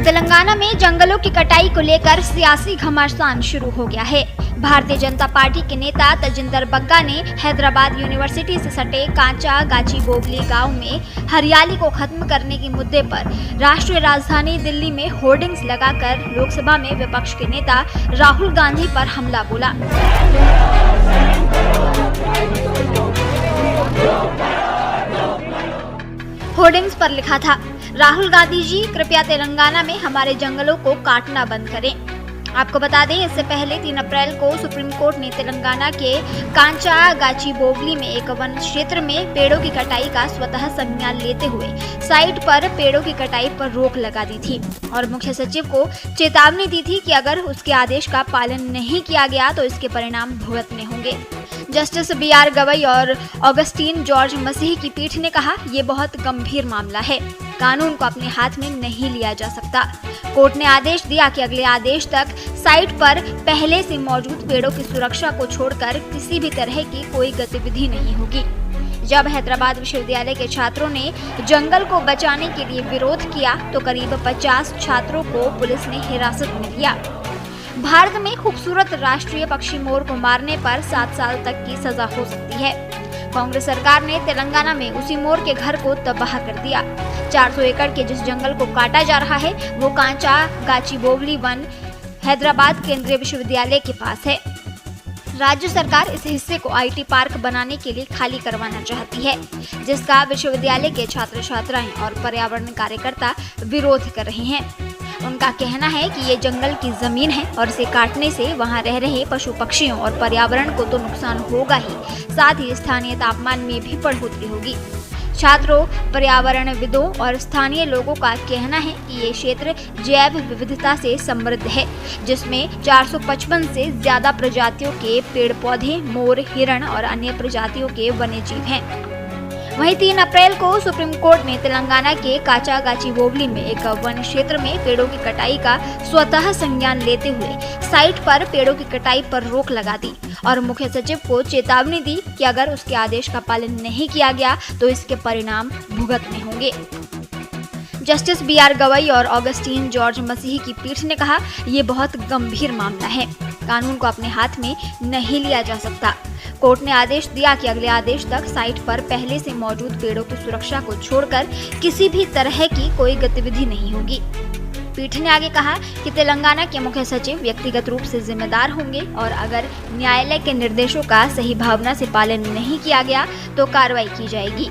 तेलंगाना में जंगलों की कटाई को लेकर सियासी घमासान शुरू हो गया है। भारतीय जनता पार्टी के नेता तजिंदर बग्गा ने हैदराबाद यूनिवर्सिटी से सटे कांचा गाचीबोगली गांव में हरियाली को खत्म करने के मुद्दे पर राष्ट्रीय राजधानी दिल्ली में होर्डिंग्स लगाकर लोकसभा में विपक्ष के नेता राहुल गांधी पर हमला बोला। होर्डिंग्स पर लिखा था, राहुल गांधी जी कृपया तेलंगाना में हमारे जंगलों को काटना बंद करें। आपको बता दें, इससे पहले 3 अप्रैल को सुप्रीम कोर्ट ने तेलंगाना के कांचा गाचीबोगली में एक वन क्षेत्र में पेड़ों की कटाई का स्वतः संज्ञान लेते हुए साइट पर पेड़ों की कटाई पर रोक लगा दी थी और मुख्य सचिव को चेतावनी दी थी कि अगर उसके आदेश का पालन नहीं किया गया तो इसके परिणाम भुगतने होंगे। जस्टिस BR गवई और ऑगस्टीन जॉर्ज मसीह की पीठ ने कहा, ये बहुत गंभीर मामला है, कानून को अपने हाथ में नहीं लिया जा सकता। कोर्ट ने आदेश दिया कि अगले आदेश तक साइट पर पहले से मौजूद पेड़ों की सुरक्षा को छोड़कर किसी भी तरह की कोई गतिविधि नहीं होगी। जब हैदराबाद विश्वविद्यालय के छात्रों ने जंगल को बचाने के लिए विरोध किया तो करीब 50 छात्रों को पुलिस ने हिरासत में लिया। भारत में खूबसूरत राष्ट्रीय पक्षी मोर को मारने पर 7 साल तक की सजा हो सकती है। कांग्रेस सरकार ने तेलंगाना में उसी मोर के घर को तबाह कर दिया। 400 एकड़ के जिस जंगल को काटा जा रहा है वो कांचा गाचीबोगली वन हैदराबाद केंद्रीय विश्वविद्यालय के पास है। राज्य सरकार इस हिस्से को IT पार्क बनाने के लिए खाली करवाना चाहती है, जिसका विश्वविद्यालय के छात्र छात्राएं और पर्यावरण कार्यकर्ता विरोध कर रहे हैं। उनका कहना है कि ये जंगल की जमीन है और इसे काटने से वहां रह रहे पशु पक्षियों और पर्यावरण को तो नुकसान होगा ही, साथ ही स्थानीय तापमान में भी बढ़ोतरी होगी। छात्रों, पर्यावरणविदों और स्थानीय लोगों का कहना है कि ये क्षेत्र जैव विविधता से समृद्ध है, जिसमें 455 से ज्यादा प्रजातियों के पेड़ पौधे, मोर, हिरण और अन्य प्रजातियों के वन्यजीव हैं। वहीं 3 अप्रैल को सुप्रीम कोर्ट ने तेलंगाना के कांचा गाचीबोगली में एक वन क्षेत्र में पेड़ों की कटाई का स्वतः संज्ञान लेते हुए साइट पर पेड़ों की कटाई पर रोक लगा दी और मुख्य सचिव को चेतावनी दी कि अगर उसके आदेश का पालन नहीं किया गया तो इसके परिणाम भुगतने होंगे। जस्टिस BR गवई और ऑगस्टीन जॉर्ज मसीह की पीठ ने कहा, ये बहुत गंभीर मामला है, कानून को अपने हाथ में नहीं लिया जा सकता। कोर्ट ने आदेश दिया कि अगले आदेश तक साइट पर पहले से मौजूद पेड़ों की सुरक्षा को छोड़कर किसी भी तरह की कोई गतिविधि नहीं होगी। पीठ ने आगे कहा कि तेलंगाना के मुख्य सचिव व्यक्तिगत रूप से जिम्मेदार होंगे और अगर न्यायालय के निर्देशों का सही भावना से पालन नहीं किया गया तो कार्रवाई की जाएगी।